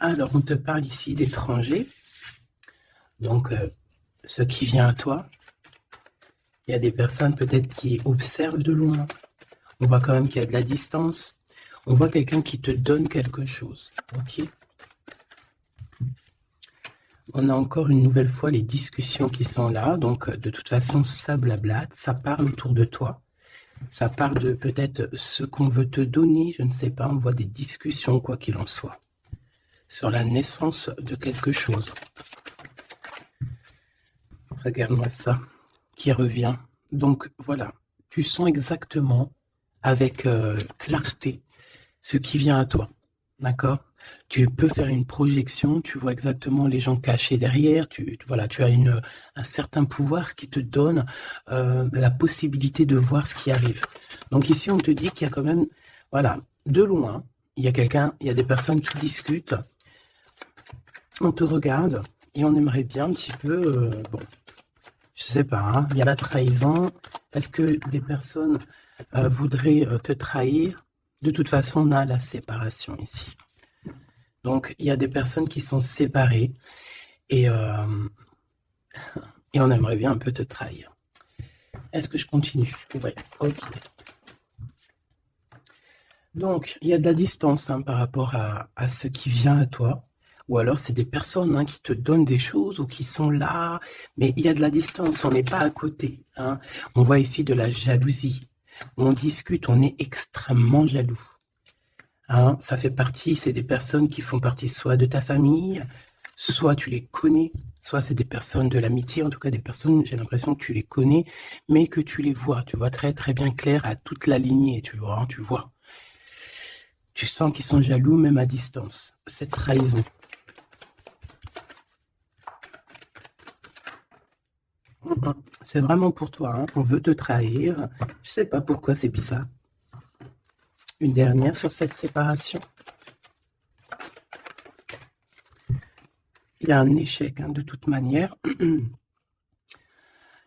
Alors, on te parle ici d'étrangers. Donc, ce qui vient à toi, il y a des personnes peut-être qui observent de loin. On voit quand même qu'il y a de la distance. On voit quelqu'un qui te donne quelque chose. Ok. On a encore une nouvelle fois les discussions qui sont là. Donc, de toute façon, ça blablate, ça parle autour de toi. Ça parle de peut-être ce qu'on veut te donner, je ne sais pas. On voit des discussions, quoi qu'il en soit, sur la naissance de quelque chose. Regarde-moi ça, qui revient. Donc, voilà. Tu sens exactement, avec clarté, ce qui vient à toi. D'accord? Tu peux faire une projection, tu vois exactement les gens cachés derrière, voilà, tu as un certain pouvoir qui te donne la possibilité de voir ce qui arrive. Donc ici, on te dit qu'il y a quand même, voilà, de loin, il y a des personnes qui discutent, on te regarde et on aimerait bien un petit peu, bon, je sais pas, hein, il y a la trahison. Est-ce que des personnes voudraient te trahir? De toute façon, on a la séparation ici. Donc, il y a des personnes qui sont séparées et on aimerait bien un peu te trahir. Est-ce que je continue? Oui, ok. Donc, il y a de la distance par rapport à ce qui vient à toi. Ou alors, c'est des personnes qui te donnent des choses ou qui sont là, mais il y a de la distance, on n'est pas à côté. On voit ici de la jalousie. On discute, on est extrêmement jaloux. Ça fait partie, c'est des personnes qui font partie soit de ta famille, soit tu les connais, soit c'est des personnes de l'amitié, en tout cas des personnes, j'ai l'impression que tu les connais, mais que tu les vois. Tu vois très très bien clair à toute la lignée, tu vois, tu vois. Tu sens qu'ils sont jaloux même à distance. Cette trahison. C'est vraiment pour toi, on veut te trahir. Je sais pas pourquoi c'est bizarre. Une dernière sur cette séparation. Il y a un échec de toute manière.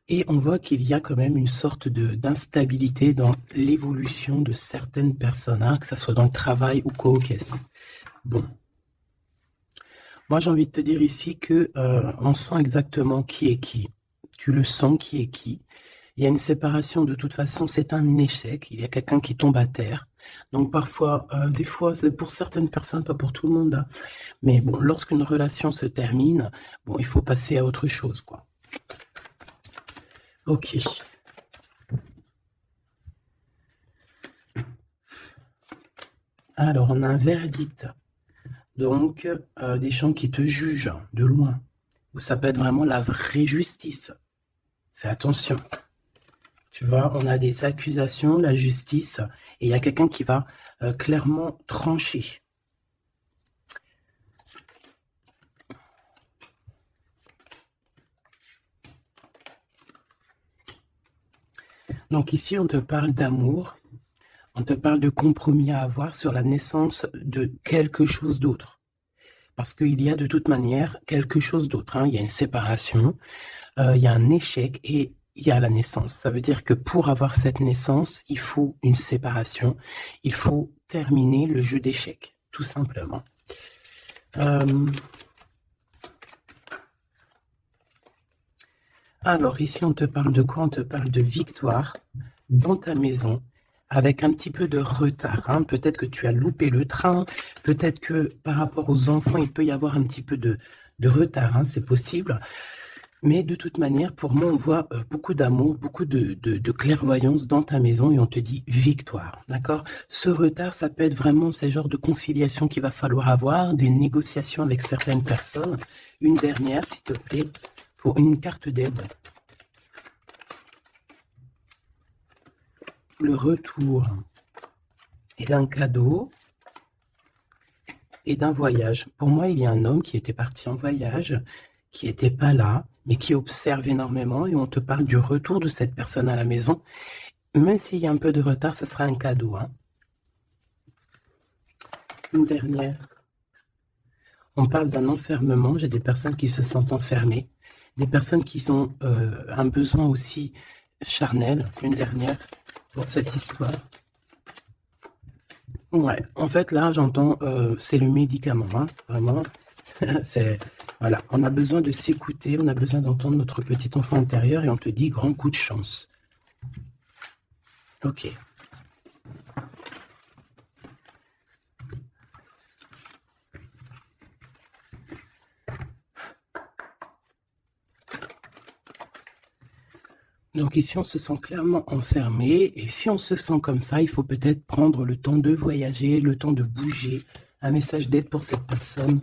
Et on voit qu'il y a quand même une sorte d'instabilité dans l'évolution de certaines personnes, que ce soit dans le travail ou quoi aux caisses. Bon. Moi, j'ai envie de te dire ici que on sent exactement qui est qui. Tu le sens qui est qui. Il y a une séparation, de toute façon, c'est un échec. Il y a quelqu'un qui tombe à terre. Donc parfois, des fois, c'est pour certaines personnes, pas pour tout le monde. Mais bon, lorsqu'une relation se termine, bon, il faut passer à autre chose, quoi. Ok. Alors, on a un verdict. Donc, des gens qui te jugent de loin. Ou ça peut être vraiment la vraie justice. Fais attention. Tu vois, on a des accusations, la justice, et il y a quelqu'un qui va clairement trancher. Donc ici, on te parle d'amour, on te parle de compromis à avoir sur la naissance de quelque chose d'autre. Parce qu'il y a de toute manière quelque chose d'autre. Il y a une séparation, il y a un échec et il y a la naissance. Ça veut dire que pour avoir cette naissance, il faut une séparation. Il faut terminer le jeu d'échecs, tout simplement. Alors ici, on te parle de quoi? On te parle de victoire dans ta maison, avec un petit peu de retard. Peut-être que tu as loupé le train, peut-être que par rapport aux enfants, il peut y avoir un petit peu de retard, c'est possible. Mais de toute manière, pour moi, on voit beaucoup d'amour, beaucoup de clairvoyance dans ta maison et on te dit victoire, d'accord? Ce retard, ça peut être vraiment ces genres de conciliation qu'il va falloir avoir, des négociations avec certaines personnes. Une dernière, s'il te plaît, pour une carte d'aide. Le retour et d'un cadeau et d'un voyage. Pour moi, il y a un homme qui était parti en voyage, qui n'était pas là, mais qui observe énormément et on te parle du retour de cette personne à la maison. Même s'il y a un peu de retard, ce sera un cadeau. Une dernière. On parle d'un enfermement. J'ai des personnes qui se sentent enfermées, des personnes qui ont un besoin aussi charnel. Une dernière pour cette histoire. Ouais, en fait, là, j'entends, c'est le médicament, hein, vraiment. C'est, voilà, on a besoin de s'écouter, on a besoin d'entendre notre petit enfant intérieur et on te dit grand coup de chance. Ok. Donc ici, on se sent clairement enfermé et si on se sent comme ça, il faut peut-être prendre le temps de voyager, le temps de bouger. Un message d'aide pour cette personne.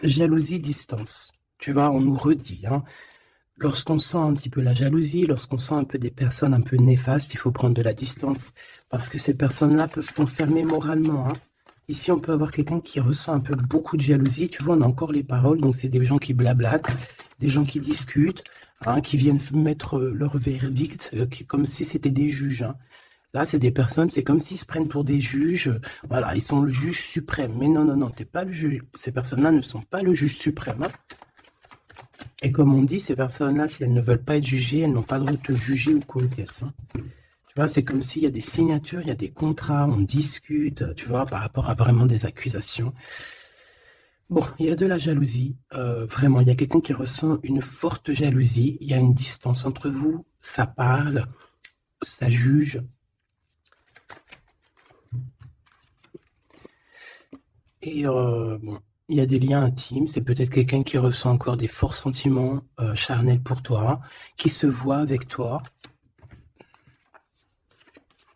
Jalousie, distance. Tu vois, on nous redit, hein, lorsqu'on sent un petit peu la jalousie, lorsqu'on sent un peu des personnes un peu néfastes, il faut prendre de la distance parce que ces personnes-là peuvent t'enfermer moralement, hein. Ici, on peut avoir quelqu'un qui ressent un peu beaucoup de jalousie. Tu vois, on a encore les paroles, donc c'est des gens qui blablatent, des gens qui discutent, hein, qui viennent mettre leur verdict, comme si c'était des juges, hein. Là, c'est des personnes, c'est comme s'ils se prennent pour des juges. Voilà, ils sont le juge suprême. Mais non, non, non, t'es pas le juge. Ces personnes-là ne sont pas le juge suprême, hein. Et comme on dit, ces personnes-là, si elles ne veulent pas être jugées, elles n'ont pas le droit de te juger ou quoi que ce soit, hein. Tu vois, c'est comme s'il y a des signatures, il y a des contrats, on discute, tu vois, par rapport à vraiment des accusations. Bon, il y a de la jalousie, vraiment, il y a quelqu'un qui ressent une forte jalousie, il y a une distance entre vous, ça parle, ça juge. Et bon, il y a des liens intimes, c'est peut-être quelqu'un qui ressent encore des forts sentiments charnels pour toi, qui se voit avec toi,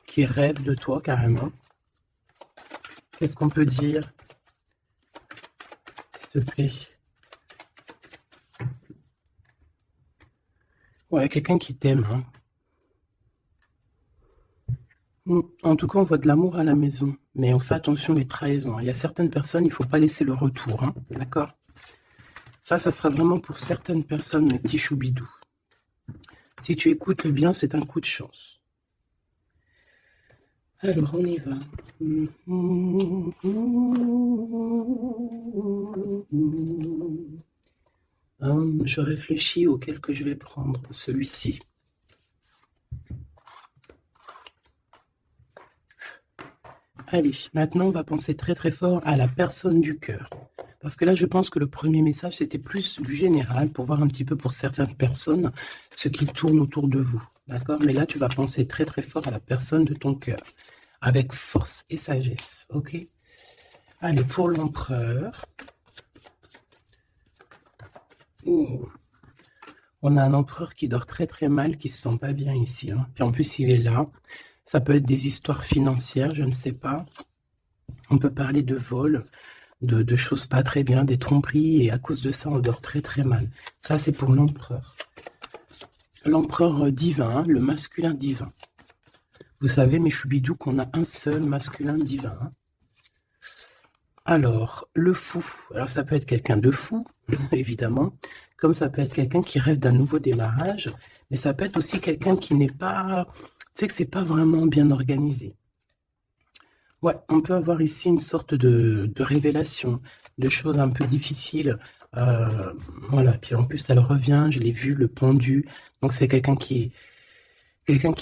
qui rêve de toi carrément. Qu'est-ce qu'on peut dire, s'il te plaît? Ouais, quelqu'un qui t'aime, hein. En tout cas, on voit de l'amour à la maison, mais on fait attention les trahisons. Il y a certaines personnes, il ne faut pas laisser le retour, hein, d'accord? Ça sera vraiment pour certaines personnes, mes petits choubidous. Si tu écoutes bien, c'est un coup de chance. Alors, on y va. Je réfléchis auquel que je vais prendre, celui-ci. Allez, maintenant, on va penser très très fort à la personne du cœur. Parce que là, je pense que le premier message, c'était plus du général pour voir un petit peu pour certaines personnes ce qui tourne autour de vous. D'accord? Mais là, tu vas penser très très fort à la personne de ton cœur. Avec force et sagesse. Ok? Allez, pour l'empereur. Oh. On a un empereur qui dort très très mal, qui se sent pas bien ici, hein. Puis en plus, il est là. Ça peut être des histoires financières, je ne sais pas. On peut parler de vol, de choses pas très bien, des tromperies, et à cause de ça, on dort très très mal. Ça, c'est pour l'empereur. L'empereur divin, le masculin divin. Vous savez, mes choubidous, qu'on a un seul masculin divin, hein. Alors, le fou. Alors, ça peut être quelqu'un de fou, évidemment, comme ça peut être quelqu'un qui rêve d'un nouveau démarrage, mais ça peut être aussi quelqu'un qui n'est pas... Tu sais que c'est pas vraiment bien organisé. Ouais, on peut avoir ici une sorte de révélation, de choses un peu difficiles. Voilà, puis en plus, elle revient, je l'ai vu, le pendu. Donc, c'est quelqu'un qui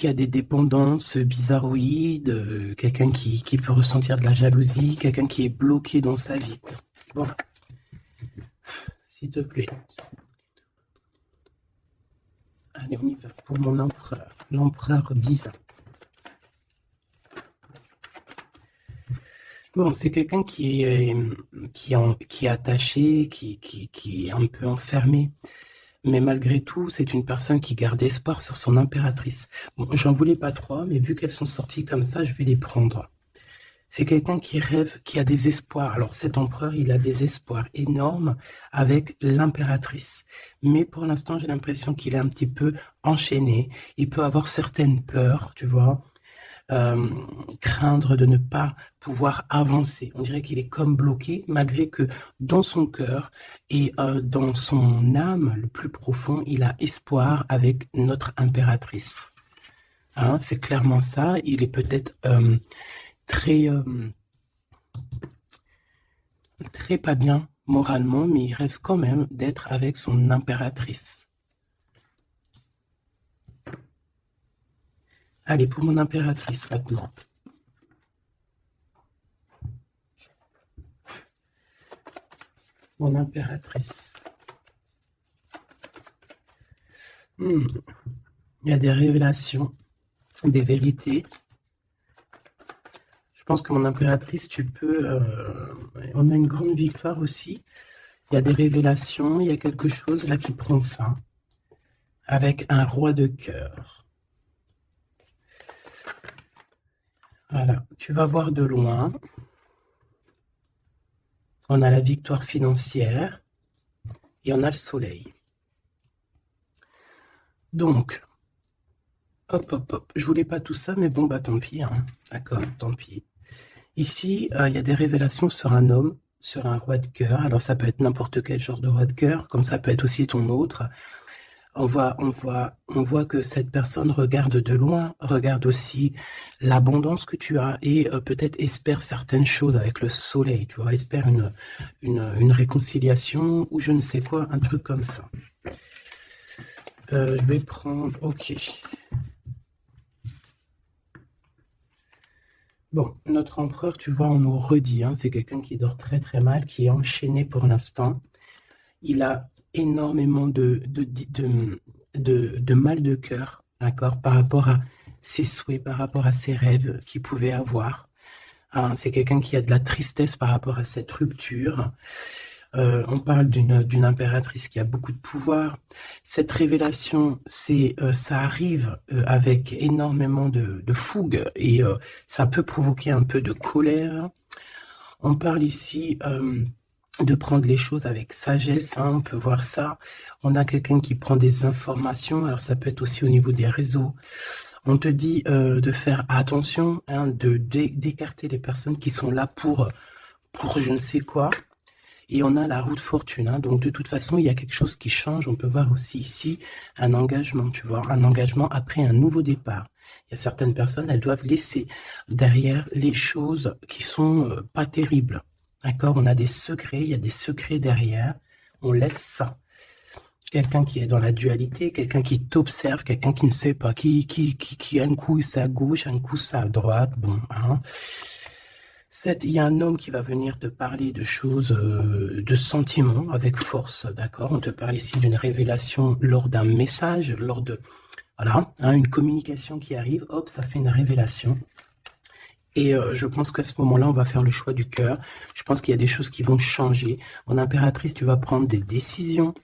a des dépendances bizarroïdes, quelqu'un qui peut ressentir de la jalousie, quelqu'un qui est bloqué dans sa vie, quoi. Bon, s'il te plaît. Allez, on y va pour mon empereur, l'empereur divin. Bon, c'est quelqu'un qui est attaché, qui est un peu enfermé. Mais malgré tout, c'est une personne qui garde espoir sur son impératrice. Bon, j'en voulais pas trois, mais vu qu'elles sont sorties comme ça, je vais les prendre. C'est quelqu'un qui rêve, qui a des espoirs. Alors cet empereur, il a des espoirs énormes avec l'impératrice. Mais pour l'instant, j'ai l'impression qu'il est un petit peu enchaîné. Il peut avoir certaines peurs, tu vois, euh, craindre de ne pas pouvoir avancer. On dirait qu'il est comme bloqué, malgré que dans son cœur et dans son âme, le plus profond, il a espoir avec notre impératrice. Hein, c'est clairement ça. Il est peut-être très, très pas bien moralement, mais il rêve quand même d'être avec son impératrice. Allez, pour mon impératrice maintenant. Mon impératrice. Il y a des révélations, des vérités. Je pense que mon impératrice, tu peux... on a une grande victoire aussi. Il y a des révélations, il y a quelque chose là qui prend fin. Avec un roi de cœur. Voilà, tu vas voir de loin. On a la victoire financière et on a le soleil. Donc, hop, hop, hop. Je voulais pas tout ça, mais bon, bah tant pis. Hein. D'accord, tant pis. Ici, il y a des révélations sur un homme, sur un roi de cœur. Alors, ça peut être n'importe quel genre de roi de cœur, comme ça peut être aussi ton autre. On voit que cette personne regarde de loin, regarde aussi l'abondance que tu as et peut-être espère certaines choses avec le soleil, tu vois, espère une réconciliation ou je ne sais quoi, un truc comme ça. Je vais prendre, ok. Bon, notre empereur, tu vois, on nous redit, hein, c'est quelqu'un qui dort très très mal, qui est enchaîné pour l'instant. Il a énormément de mal de cœur, d'accord, par rapport à ses souhaits, par rapport à ses rêves qu'il pouvait avoir. Hein, c'est quelqu'un qui a de la tristesse par rapport à cette rupture. On parle d'une impératrice qui a beaucoup de pouvoir. Cette révélation, ça arrive avec énormément de fougue et ça peut provoquer un peu de colère. On parle ici de prendre les choses avec sagesse, hein, on peut voir ça. On a quelqu'un qui prend des informations, alors ça peut être aussi au niveau des réseaux. On te dit de faire attention, hein, d'écarter les personnes qui sont là pour je ne sais quoi. Et on a la roue de fortune, hein, donc de toute façon, il y a quelque chose qui change. On peut voir aussi ici un engagement, tu vois, un engagement après un nouveau départ. Il y a certaines personnes, elles doivent laisser derrière les choses qui sont pas terribles. D'accord? On a des secrets, il y a des secrets derrière. On laisse ça. Quelqu'un qui est dans la dualité, quelqu'un qui t'observe, quelqu'un qui ne sait pas, qui un coup c'est à gauche, un coup c'est à droite. Bon, hein. Il y a un homme qui va venir te parler de choses, de sentiments avec force, d'accord? On te parle ici d'une révélation lors d'un message, lors de, voilà, hein, une communication qui arrive, hop, ça fait une révélation. Et je pense qu'à ce moment-là, on va faire le choix du cœur. Je pense qu'il y a des choses qui vont changer. Mon impératrice, tu vas prendre des décisions,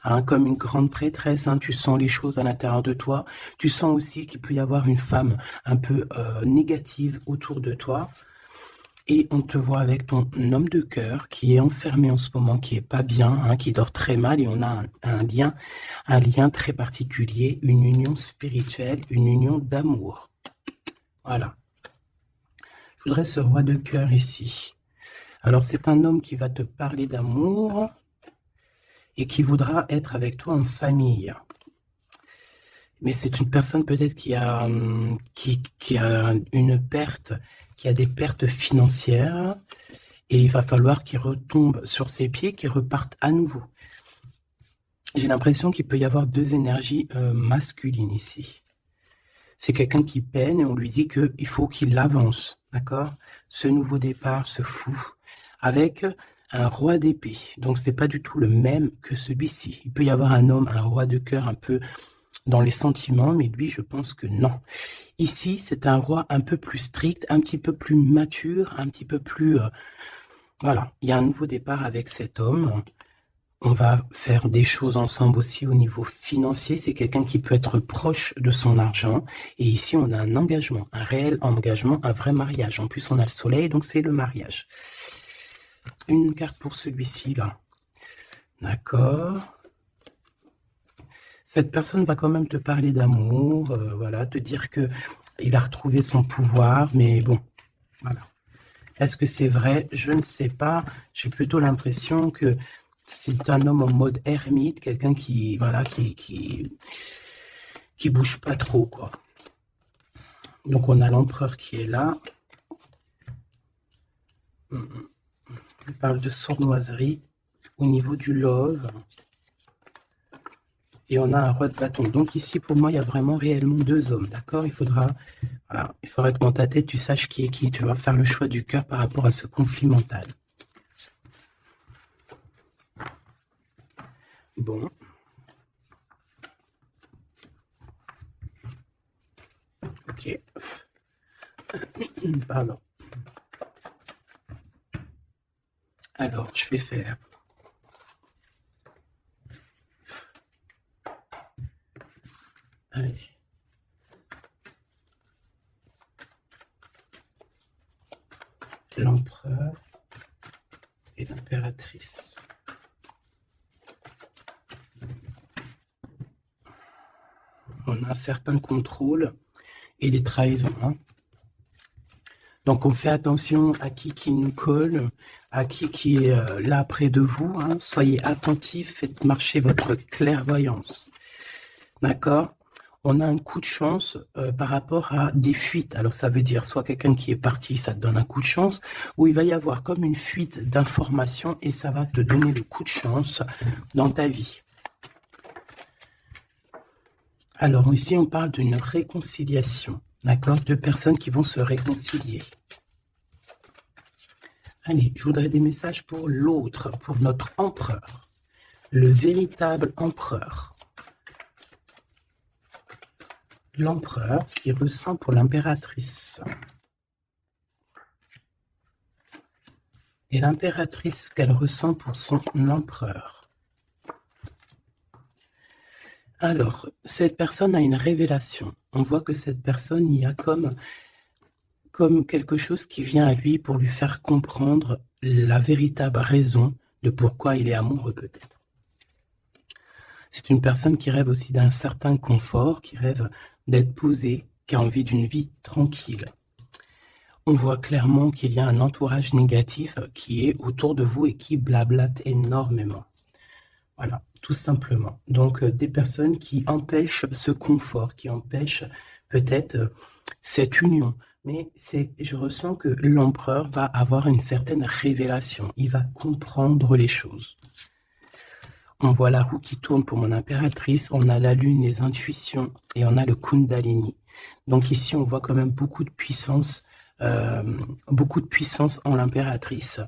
hein, comme une grande prêtresse. Hein, tu sens les choses à l'intérieur de toi. Tu sens aussi qu'il peut y avoir une femme un peu négative autour de toi. Et on te voit avec ton homme de cœur qui est enfermé en ce moment, qui est pas bien, hein, qui dort très mal, et on a un lien très particulier, une union spirituelle, une union d'amour. Voilà. Je voudrais ce roi de cœur ici. Alors c'est un homme qui va te parler d'amour et qui voudra être avec toi en famille. Mais c'est une personne peut-être qui a une perte, qui a des pertes financières. Et il va falloir qu'il retombe sur ses pieds, qu'il reparte à nouveau. J'ai l'impression qu'il peut y avoir deux énergies masculines ici. C'est quelqu'un qui peine et on lui dit qu'il faut qu'il avance, d'accord? Ce nouveau départ se fout avec un roi d'épée. Donc c'est pas du tout le même que celui-ci. Il peut y avoir un homme, un roi de cœur un peu dans les sentiments, mais lui, je pense que non. Ici, c'est un roi un peu plus strict, un petit peu plus mature, un petit peu plus... voilà, il y a un nouveau départ avec cet homme. On va faire des choses ensemble aussi au niveau financier. C'est quelqu'un qui peut être proche de son argent. Et ici, on a un engagement, un réel engagement, un vrai mariage. En plus, on a le soleil, donc c'est le mariage. Une carte pour celui-ci, là. D'accord. Cette personne va quand même te parler d'amour, voilà, te dire que il a retrouvé son pouvoir, mais bon, voilà. Est-ce que c'est vrai? Je ne sais pas. J'ai plutôt l'impression que c'est un homme en mode ermite, quelqu'un qui, voilà, qui bouge pas trop, quoi. Donc on a l'empereur qui est là. Il parle de sournoiserie au niveau du love. et on a un roi de bâton. Donc ici, pour moi, il y a vraiment réellement deux hommes, d'accord? Voilà, il faudrait que dans ta tête, tu saches qui est qui. Tu vas faire le choix du cœur par rapport à ce conflit mental. Bon. Ok. Pardon. Alors, je vais faire... Allez. L'empereur et l'impératrice. On a un certain contrôle et des trahisons. Hein. Donc, on fait attention à qui nous colle, à qui est là près de vous. Hein. Soyez attentifs, faites marcher votre clairvoyance. D'accord? On a un coup de chance par rapport à des fuites. Alors, ça veut dire soit quelqu'un qui est parti, ça te donne un coup de chance, ou il va y avoir comme une fuite d'informations et ça va te donner le coup de chance dans ta vie. Alors, ici, on parle d'une réconciliation. D'accord? Deux personnes qui vont se réconcilier. Allez, je voudrais des messages pour l'autre, pour notre empereur. Le véritable empereur. L'empereur, ce qu'il ressent pour l'impératrice. Et l'impératrice, ce qu'elle ressent pour son empereur. Alors, cette personne a une révélation. On voit que cette personne, il y a comme quelque chose qui vient à lui pour lui faire comprendre la véritable raison de pourquoi il est amoureux peut-être. C'est une personne qui rêve aussi d'un certain confort, qui rêve d'être posée, qui a envie d'une vie tranquille. On voit clairement qu'il y a un entourage négatif qui est autour de vous et qui blablate énormément. Voilà, tout simplement. Donc, des personnes qui empêchent ce confort, qui empêchent peut-être cette union. Mais je ressens que l'empereur va avoir une certaine révélation. Il va comprendre les choses. On voit la roue qui tourne pour mon impératrice, on a la lune, les intuitions, et on a le Kundalini. Donc ici, on voit quand même beaucoup de puissance en l'impératrice.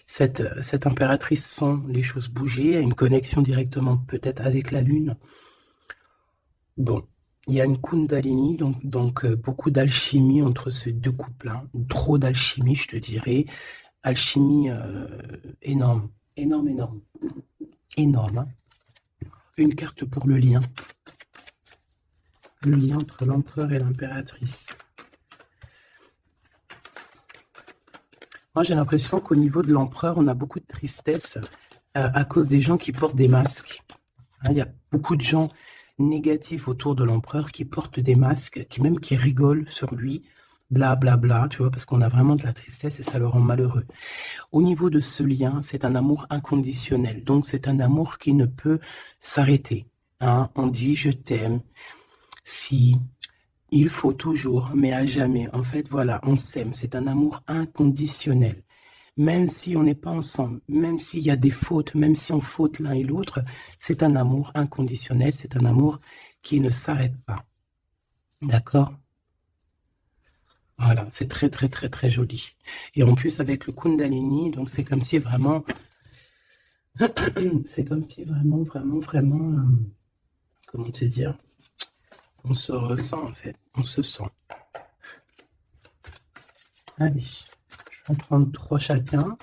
Cette impératrice sent les choses bouger, a une connexion directement peut-être avec la lune. Bon, il y a une Kundalini, donc beaucoup d'alchimie entre ces deux couples. Trop d'alchimie, je te dirais. Alchimie énorme. Énorme. Hein. Une carte pour le lien. Le lien entre l'empereur et l'impératrice. Moi, j'ai l'impression qu'au niveau de l'empereur, on a beaucoup de tristesse à cause des gens qui portent des masques. Hein, il y a beaucoup de gens négatifs autour de l'empereur qui portent des masques, qui rigolent sur lui, blablabla, bla, bla, tu vois, parce qu'on a vraiment de la tristesse et ça le rend malheureux. Au niveau de ce lien, c'est un amour inconditionnel. Donc, c'est un amour qui ne peut s'arrêter. Hein. On dit « je t'aime ». Si, il faut toujours, mais à jamais. En fait, voilà, on s'aime. C'est un amour inconditionnel. Même si on n'est pas ensemble, même s'il y a des fautes, même si on faute l'un et l'autre, c'est un amour inconditionnel. C'est un amour qui ne s'arrête pas. D'accord ? Voilà, c'est très, très, très, très joli. Et en plus, avec le Kundalini, donc c'est comme si vraiment... c'est comme si vraiment, comment te dire? On se ressent, en fait. On se sent. Allez, je vais en prendre 3 chacun.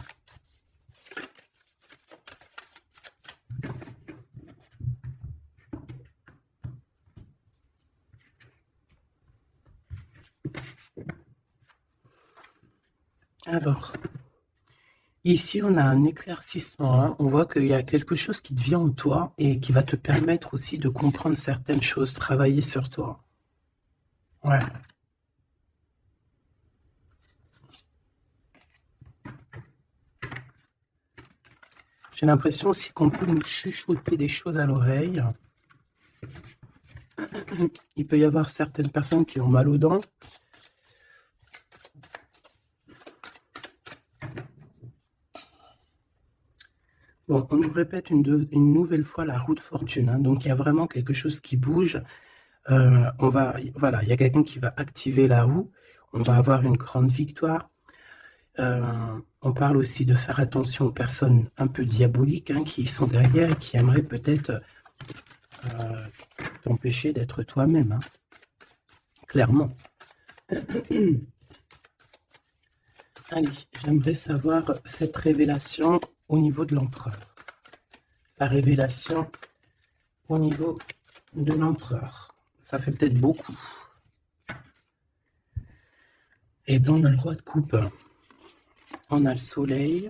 Alors, ici, on a un éclaircissement. Hein. On voit qu'il y a quelque chose qui devient en toi et qui va te permettre aussi de comprendre certaines choses, travailler sur toi. Ouais. J'ai l'impression aussi qu'on peut nous chuchoter des choses à l'oreille. Il peut y avoir certaines personnes qui ont mal aux dents. Bon, on nous répète une nouvelle fois la roue de fortune, hein. Donc, il y a vraiment quelque chose qui bouge. Voilà, il y a quelqu'un qui va activer la roue. On va avoir une grande victoire. On parle aussi de faire attention aux personnes un peu diaboliques, hein, qui sont derrière et qui aimeraient peut-être t'empêcher d'être toi-même, hein, clairement. Allez, j'aimerais savoir cette révélation au niveau de l'empereur. La révélation au niveau de l'empereur. Ça fait peut-être beaucoup. Et bien, on a le roi de coupe. On a le soleil.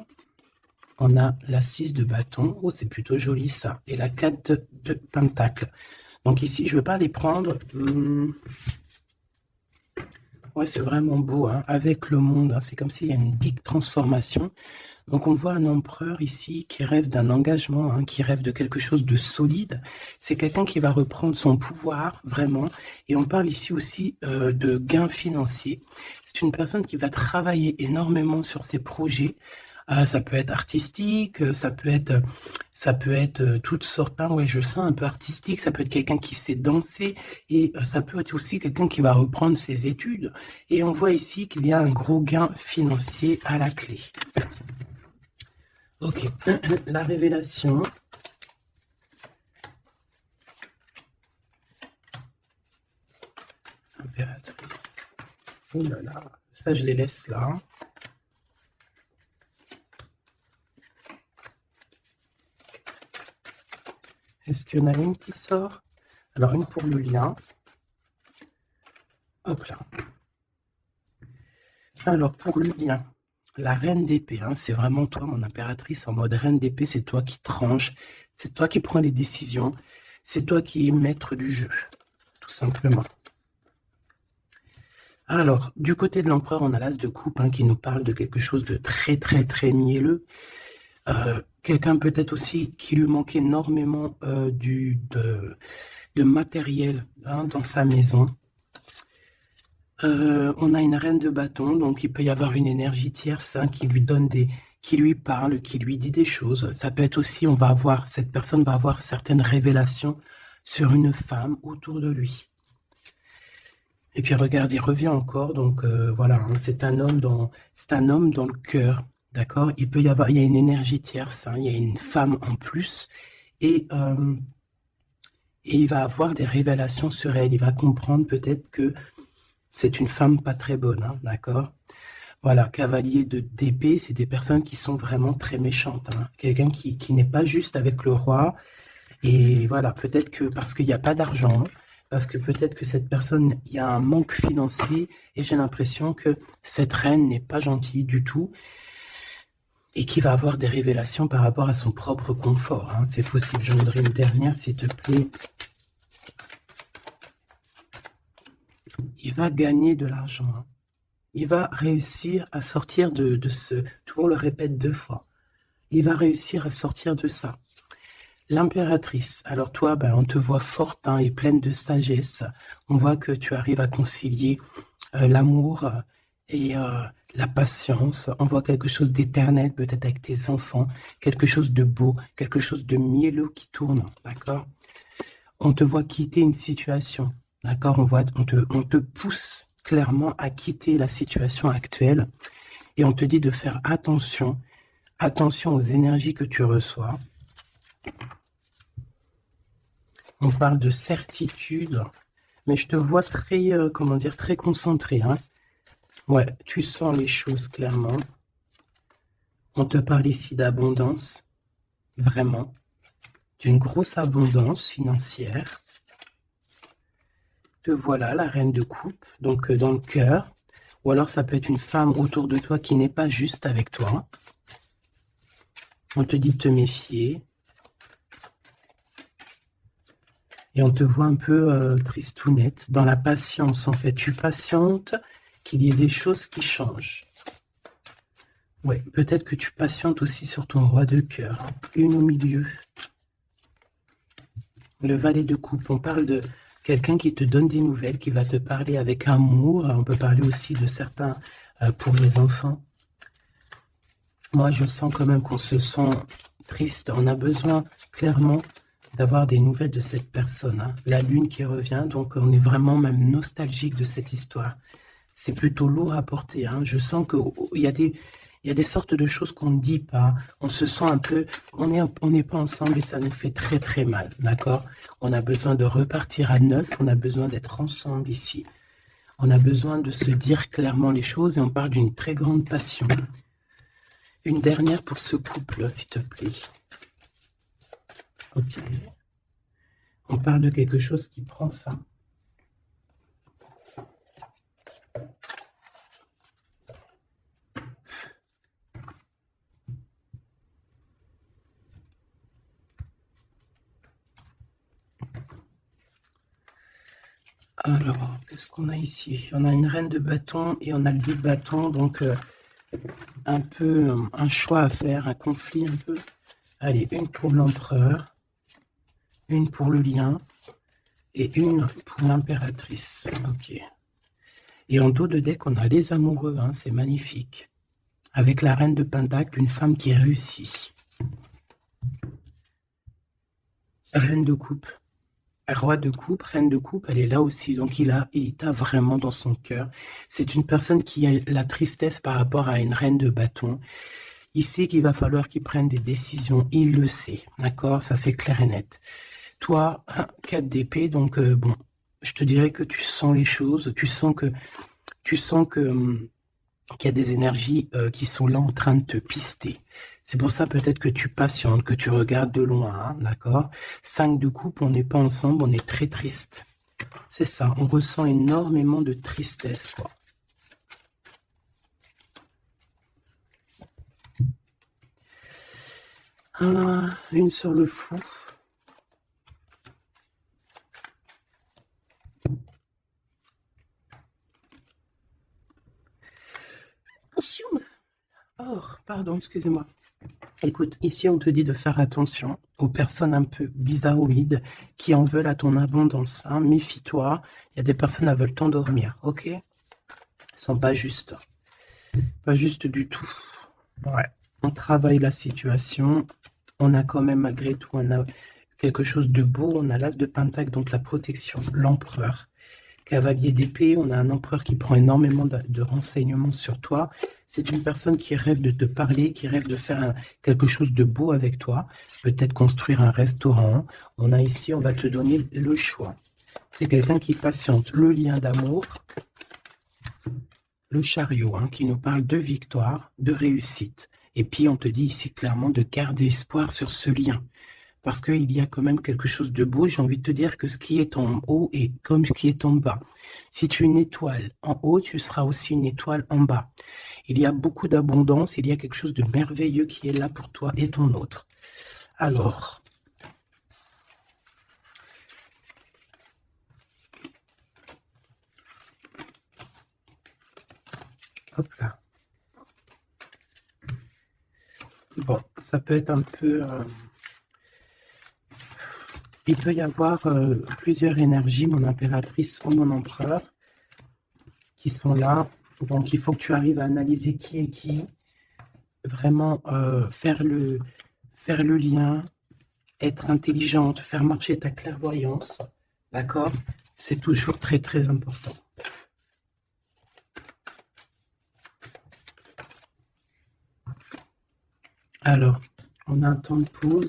On a la 6 de bâton. Oh, c'est plutôt joli ça. Et la 4 de pentacle. Donc ici, je ne veux pas les prendre. Ouais, c'est vraiment beau, hein, avec le monde. Hein, c'est comme s'il y a une big transformation. Donc on voit un empereur ici qui rêve d'un engagement, hein, qui rêve de quelque chose de solide. C'est quelqu'un qui va reprendre son pouvoir, vraiment. Et on parle ici aussi de gains financiers. C'est une personne qui va travailler énormément sur ses projets. Ça peut être artistique, ça peut être toutes sortes, hein, ouais, je sens un peu artistique, ça peut être quelqu'un qui sait danser, et ça peut être aussi quelqu'un qui va reprendre ses études. Et on voit ici qu'il y a un gros gain financier à la clé. Ok, la révélation. Impératrice. Oh là là, ça je les laisse là. Est-ce qu'il y en a une qui sort? Alors, une pour le lien. Hop là. Alors, pour le lien, la reine d'épée, hein, c'est vraiment toi, mon impératrice, en mode reine d'épée, c'est toi qui tranches, c'est toi qui prends les décisions, c'est toi qui es maître du jeu, tout simplement. Alors, du côté de l'empereur, on a l'as de coupe, hein, qui nous parle de quelque chose de très, très, très mielleux. Quelqu'un peut-être aussi qui lui manque énormément de matériel, hein, dans sa maison. On a une reine de bâton, donc il peut y avoir une énergie tierce, hein, qui lui donne qui lui parle, qui lui dit des choses. Ça peut être aussi, cette personne va avoir certaines révélations sur une femme autour de lui. Et puis regarde, il revient encore, donc voilà, hein, c'est un homme dans le cœur. D'accord? Il y a une énergie tierce, hein, il y a une femme en plus, et il va avoir des révélations sur elle. Il va comprendre peut-être que c'est une femme pas très bonne, hein, d'accord? Voilà, cavalier d'épée, c'est des personnes qui sont vraiment très méchantes, hein. Quelqu'un qui n'est pas juste avec le roi, et voilà, peut-être que parce qu'il n'y a pas d'argent, parce que peut-être que cette personne, il y a un manque financier, et j'ai l'impression que cette reine n'est pas gentille du tout, et qui va avoir des révélations par rapport à son propre confort, hein. C'est possible. Je voudrais une dernière, s'il te plaît. Il va gagner de l'argent, hein. Il va réussir à sortir de ce... Tu vois, on le répète 2 fois. Il va réussir à sortir de ça. L'impératrice. Alors toi, ben, on te voit forte, hein, et pleine de sagesse. On voit que tu arrives à concilier l'amour et la patience. On voit quelque chose d'éternel, peut-être avec tes enfants, quelque chose de beau, quelque chose de mielleux qui tourne, d'accord? On te voit quitter une situation, d'accord? On te pousse clairement à quitter la situation actuelle, et on te dit de faire attention aux énergies que tu reçois. On parle de certitude, mais je te vois très, comment dire, très concentré, hein. Ouais, tu sens les choses clairement. On te parle ici d'abondance, vraiment, d'une grosse abondance financière. Te voilà, la reine de coupe, donc dans le cœur. Ou alors ça peut être une femme autour de toi qui n'est pas juste avec toi. On te dit de te méfier. Et on te voit un peu tristounette, dans la patience en fait. Tu patientes qu'il y ait des choses qui changent. Ouais, peut-être que tu patientes aussi sur ton roi de cœur. Une au milieu. Le valet de coupe, on parle de quelqu'un qui te donne des nouvelles, qui va te parler avec amour. On peut parler aussi de certains pour les enfants. Moi, je sens quand même qu'on se sent triste. On a besoin clairement d'avoir des nouvelles de cette personne, hein. La lune qui revient, donc on est vraiment même nostalgique de cette histoire. C'est plutôt lourd à porter, hein. Je sens qu'il y a des sortes de choses qu'on ne dit pas. On se sent un peu, on n'est pas ensemble et ça nous fait très très mal, d'accord? On a besoin de repartir à neuf, on a besoin d'être ensemble ici. On a besoin de se dire clairement les choses et on parle d'une très grande passion. Une dernière pour ce couple, s'il te plaît. Ok. On parle de quelque chose qui prend fin. Alors, qu'est-ce qu'on a ici? On a une reine de bâton et on a le 2 de bâton, donc un peu un choix à faire, un conflit un peu. Allez, une pour l'empereur, une pour le lien et une pour l'impératrice. Ok. Et en dos de deck, on a les amoureux, hein, c'est magnifique. Avec la reine de pentacle, une femme qui réussit. Reine de coupe. Roi de coupe, reine de coupe, elle est là aussi. Donc il t'a vraiment dans son cœur. C'est une personne qui a la tristesse par rapport à une reine de bâton. Il sait qu'il va falloir qu'il prenne des décisions. Il le sait. D'accord? Ça, c'est clair et net. Toi, 4 d'épée, donc bon, je te dirais que tu sens les choses. Tu sens que qu'il y a des énergies qui sont là en train de te pister. C'est pour ça peut-être que tu patientes, que tu regardes de loin, hein, d'accord? 5 de coupe, on n'est pas ensemble, on est très triste. C'est ça, on ressent énormément de tristesse, quoi. Ah, une sur le fou. Oh, pardon, excusez-moi. Écoute, ici on te dit de faire attention aux personnes un peu bizarroïdes qui en veulent à ton abondance, hein. Méfie-toi, il y a des personnes qui veulent t'endormir, ok? Elles sont pas justes. Pas juste du tout. Ouais. On travaille la situation. On a quand même, malgré tout, on a quelque chose de beau. On a l'as de pentacle, donc la protection, l'empereur. Cavalier d'épée, on a un empereur qui prend énormément de renseignements sur toi. C'est une personne qui rêve de te parler, qui rêve de faire quelque chose de beau avec toi. Peut-être construire un restaurant. On a ici, on va te donner le choix. C'est quelqu'un qui patiente. Le lien d'amour, le chariot, hein, qui nous parle de victoire, de réussite. Et puis, on te dit ici clairement de garder espoir sur ce lien. Parce qu'il y a quand même quelque chose de beau. J'ai envie de te dire que ce qui est en haut est comme ce qui est en bas. Si tu es une étoile en haut, tu seras aussi une étoile en bas. Il y a beaucoup d'abondance, il y a quelque chose de merveilleux qui est là pour toi et ton autre. Alors, hop là. Bon, ça peut être un peu... il peut y avoir plusieurs énergies, mon impératrice ou mon empereur, qui sont là. Donc, il faut que tu arrives à analyser qui est qui, vraiment faire le lien, être intelligente, faire marcher ta clairvoyance, d'accord? C'est toujours très, très important. Alors, on a un temps de pause,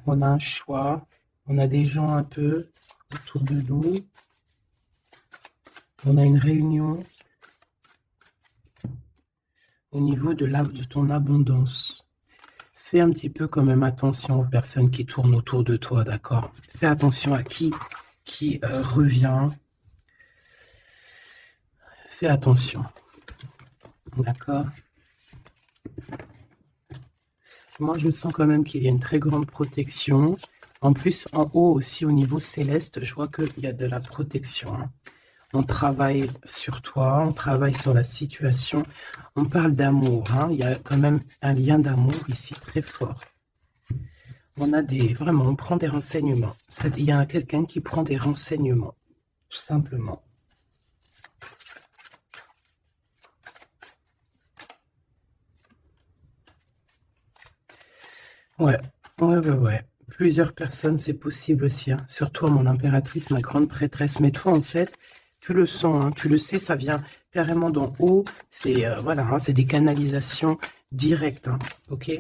on a un choix, on a des gens un peu autour de nous, on a une réunion au niveau de ton abondance. Fais un petit peu quand même attention aux personnes qui tournent autour de toi, d'accord? Fais attention à qui revient. Fais attention, d'accord? Moi, je sens quand même qu'il y a une très grande protection. En plus, en haut aussi, au niveau céleste, je vois qu'il y a de la protection, hein. On travaille sur toi, on travaille sur la situation. On parle d'amour, hein. Il y a quand même un lien d'amour ici très fort. On a vraiment, on prend des renseignements. Il y a quelqu'un qui prend des renseignements, tout simplement. Ouais, ouais, ouais, ouais. Plusieurs personnes, c'est possible aussi, hein. Surtout mon impératrice, ma grande prêtresse. Mais toi, en fait, tu le sens, hein, tu le sais, ça vient carrément d'en haut. C'est voilà, hein, c'est des canalisations directes, hein, ok?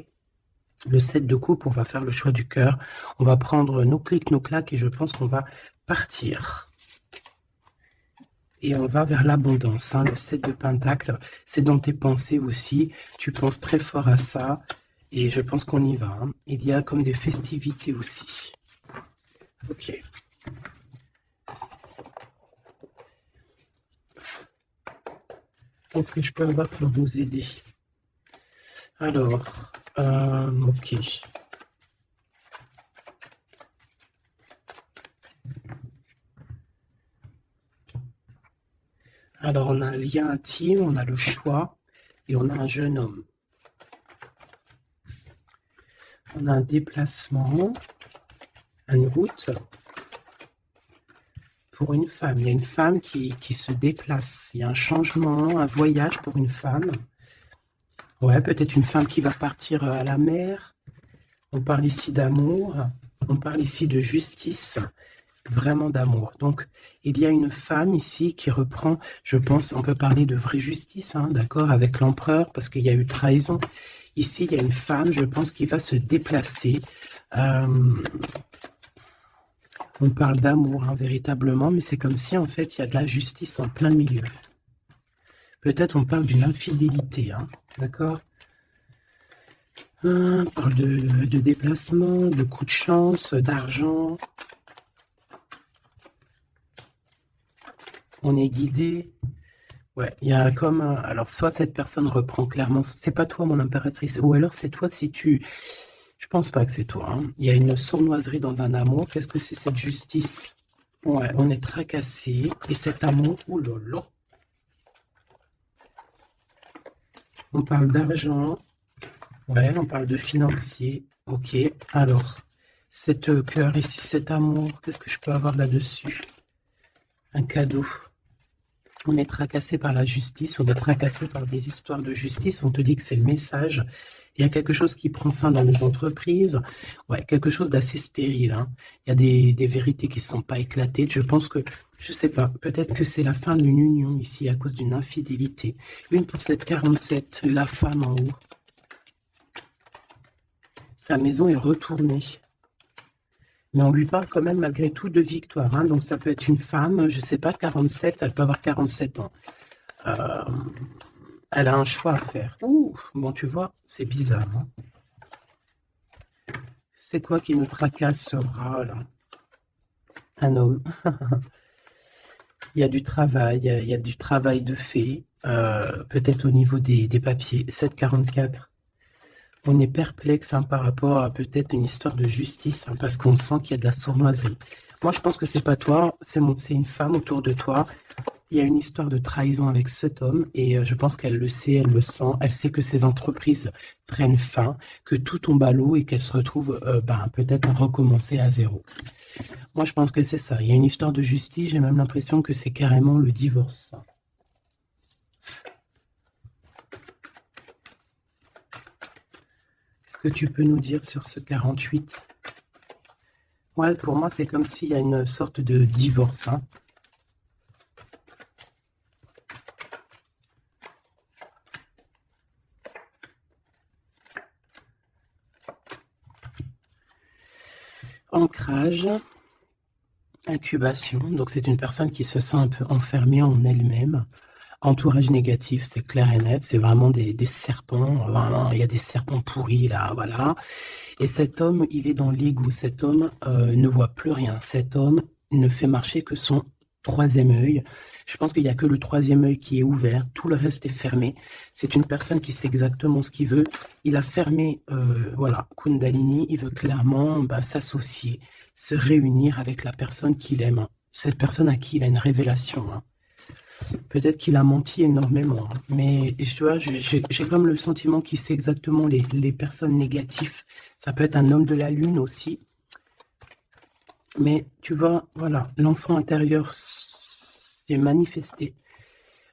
Le 7 de coupe, on va faire le choix du cœur. On va prendre nos clics, nos claques, et je pense qu'on va partir. Et on va vers l'abondance, hein. Le 7 de pentacle, c'est dans tes pensées aussi. Tu penses très fort à ça. Et je pense qu'on y va, hein. Il y a comme des festivités aussi. Ok. Qu'est-ce que je peux avoir pour vous aider? Alors, ok. Alors, on a un lien intime, on a le choix et on a un jeune homme. On a un déplacement, une route pour une femme. Il y a une femme qui se déplace. Il y a un changement, un voyage pour une femme. Ouais, peut-être une femme qui va partir à la mer. On parle ici d'amour. On parle ici de justice. Vraiment d'amour. Donc, il y a une femme ici qui reprend, je pense, on peut parler de vraie justice, hein, d'accord, avec l'empereur, parce qu'il y a eu trahison. Ici, il y a une femme, je pense, qui va se déplacer. On parle d'amour, hein, véritablement, mais c'est comme si, en fait, il y a de la justice en plein milieu. Peut-être on parle d'une infidélité, hein, d'accord. On parle de déplacement, de coup de chance, d'argent. On est guidé. Ouais, il y a comme alors soit cette personne reprend clairement, c'est pas toi mon impératrice, ou alors c'est toi si tu, je pense pas que c'est toi, hein. Il y a une sournoiserie dans un amour. Qu'est-ce que c'est cette justice? Ouais, on est tracassé et cet amour, oh là là. On parle d'argent, ouais, on parle de financier. Ok, alors cette cœur ici, cet amour, qu'est-ce que je peux avoir là-dessus? Un cadeau. On est tracassé par la justice, on est tracassé par des histoires de justice, on te dit que c'est le message. Il y a quelque chose qui prend fin dans les entreprises, ouais, quelque chose d'assez stérile, hein. Il y a des vérités qui ne sont pas éclatées. Je pense que, je sais pas, peut-être que c'est la fin d'une union ici à cause d'une infidélité. Une pour cette 47, la femme en haut. Sa maison est retournée. Mais on lui parle quand même malgré tout de victoire, hein. Donc ça peut être une femme, je sais pas, 47, elle peut avoir 47 ans. Elle a un choix à faire. Ouh, bon, tu vois, c'est bizarre, hein. C'est quoi qui nous tracasse ce rat, là? Un homme. Il y a du travail, il y a du travail de fait, peut-être au niveau des papiers. 744. On est perplexe, hein, par rapport à peut-être une histoire de justice, hein, parce qu'on sent qu'il y a de la sournoiserie. Moi, je pense que c'est pas toi, c'est une femme autour de toi. Il y a une histoire de trahison avec cet homme et je pense qu'elle le sait, elle le sent, elle sait que ses entreprises prennent fin, que tout tombe à l'eau et qu'elle se retrouve peut-être à recommencer à zéro. Moi, je pense que c'est ça. Il y a une histoire de justice, j'ai même l'impression que c'est carrément le divorce. Qu'est-ce que tu peux nous dire sur ce 48? Ouais, pour moi, c'est comme s'il y a une sorte de divorce, hein. Ancrage, incubation. Donc, c'est une personne qui se sent un peu enfermée en elle-même. Entourage négatif, c'est clair et net. C'est vraiment des serpents. Vraiment, il y a des serpents pourris là, voilà. Et cet homme, il est dans l'ego. Cet homme ne voit plus rien. Cet homme ne fait marcher que son troisième œil. Je pense qu'il n'y a que le troisième œil qui est ouvert. Tout le reste est fermé. C'est une personne qui sait exactement ce qu'il veut. Il a fermé, voilà, Kundalini. Il veut clairement s'associer, se réunir avec la personne qu'il aime. Cette personne à qui il a une révélation, hein. Peut-être qu'il a menti énormément, hein. Mais tu vois, j'ai comme le sentiment qu'il sait exactement les personnes négatives. Ça peut être un homme de la lune aussi. Mais tu vois, voilà, l'enfant intérieur s'est manifesté.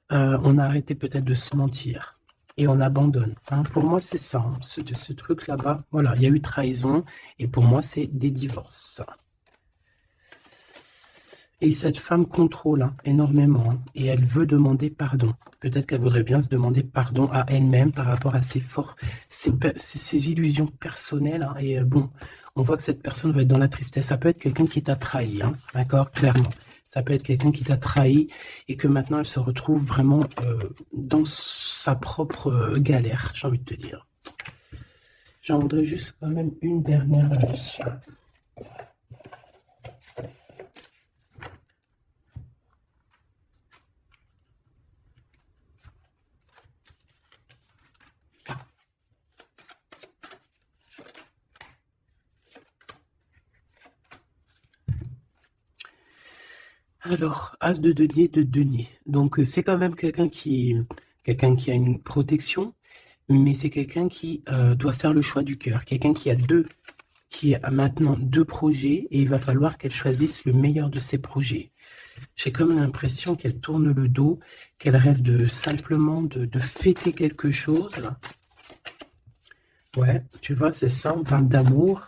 On a arrêté peut-être de se mentir. et on abandonne. Hein. Pour moi, c'est ça, hein, ce truc là-bas. Voilà, il y a eu trahison et pour moi, c'est des divorces. Et cette femme contrôle hein, énormément hein, et elle veut demander pardon. Peut-être qu'elle voudrait bien se demander pardon à elle-même par rapport à ses illusions personnelles. Hein, et bon, on voit que cette personne va être dans la tristesse. Ça peut être quelqu'un qui t'a trahi, hein, d'accord, clairement. Ça peut être quelqu'un qui t'a trahi et que maintenant elle se retrouve vraiment dans sa propre galère, j'ai envie de te dire. J'en voudrais juste quand même une dernière leçon. Alors, as de denier. Donc, c'est quand même quelqu'un qui a une protection, mais c'est quelqu'un qui doit faire le choix du cœur. Quelqu'un qui a maintenant deux projets et il va falloir qu'elle choisisse le meilleur de ses projets. J'ai comme l'impression qu'elle tourne le dos, qu'elle rêve simplement de fêter quelque chose. Ouais, tu vois, c'est ça, on parle d'amour.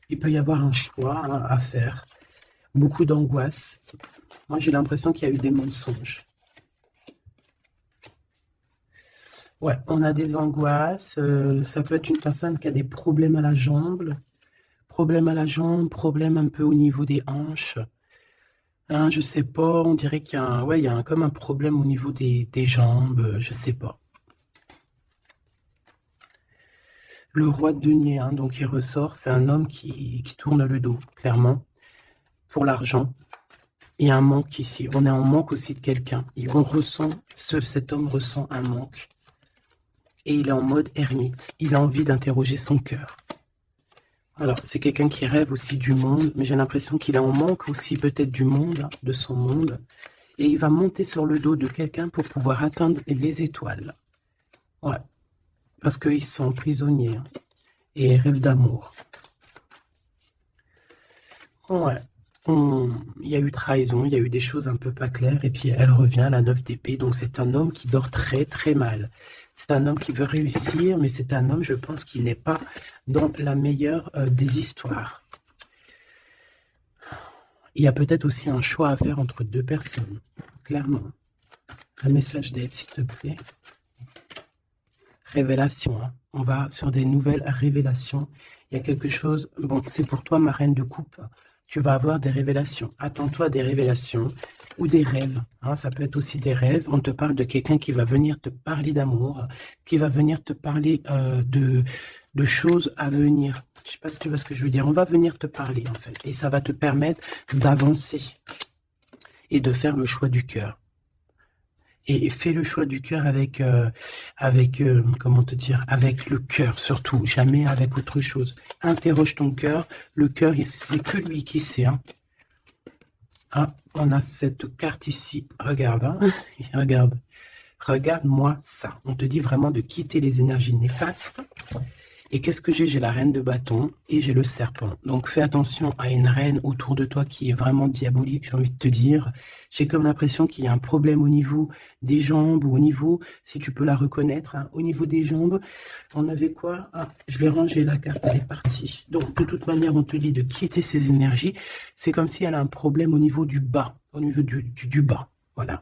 Il peut y avoir un choix hein, à faire. Beaucoup d'angoisse. Moi, j'ai l'impression qu'il y a eu des mensonges. Ouais, on a des angoisses. Ça peut être une personne qui a des problèmes à la jambe. Problème un peu au niveau des hanches. Hein, je sais pas, on dirait qu'il y a comme un problème au niveau des jambes, je sais pas. Le roi de denier, hein, donc il ressort, c'est un homme qui tourne le dos, clairement, pour l'argent. Il y a un manque ici, on est en manque aussi de quelqu'un. Cet homme ressent un manque. Et il est en mode ermite, il a envie d'interroger son cœur. Alors, c'est quelqu'un qui rêve aussi du monde, mais j'ai l'impression qu'il est en manque aussi peut-être du monde, hein, de son monde. Et il va monter sur le dos de quelqu'un pour pouvoir atteindre les étoiles. Ouais, parce qu'ils sont prisonniers hein, et ils rêvent d'amour. Ouais, il y a eu trahison, il y a eu des choses un peu pas claires, et puis elle revient à la 9 d'épée, donc c'est un homme qui dort très très mal. C'est un homme qui veut réussir, mais c'est un homme, je pense, qui n'est pas dans la meilleure des histoires. Il y a peut-être aussi un choix à faire entre deux personnes, clairement. Un message d'aide, s'il te plaît. Révélation, hein. On va sur des nouvelles révélations. Il y a quelque chose, bon, c'est pour toi, ma reine de coupe. Tu vas avoir des révélations. Attends-toi à des révélations ou des rêves. Hein, ça peut être aussi des rêves. On te parle de quelqu'un qui va venir te parler d'amour, qui va venir te parler de choses à venir. Je ne sais pas si tu vois ce que je veux dire. On va venir te parler, en fait. Et ça va te permettre d'avancer et de faire le choix du cœur. Et fais le choix du cœur comment te dire, avec le cœur surtout, jamais avec autre chose. Interroge ton cœur. Le cœur, c'est que lui qui sait. Hein. Ah, on a cette carte ici. Regarde, hein. Regarde. Regarde-moi ça. On te dit vraiment de quitter les énergies néfastes. Et qu'est-ce que j'ai? J'ai la reine de bâton et j'ai le serpent. Donc fais attention à une reine autour de toi qui est vraiment diabolique, j'ai envie de te dire. J'ai comme l'impression qu'il y a un problème au niveau des jambes ou au niveau, si tu peux la reconnaître, hein, au niveau des jambes. On avait quoi? Ah, je l'ai rangé, la carte, elle est partie. Donc de toute manière, on te dit de quitter ces énergies. C'est comme si elle a un problème au niveau du bas, au niveau du bas. Voilà.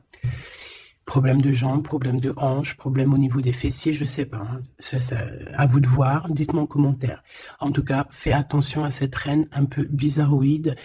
Problème de jambes, problème de hanches, problème au niveau des fessiers, je sais pas. Hein. C'est à vous de voir, dites-moi en commentaire. En tout cas, fais attention à cette reine un peu bizarroïde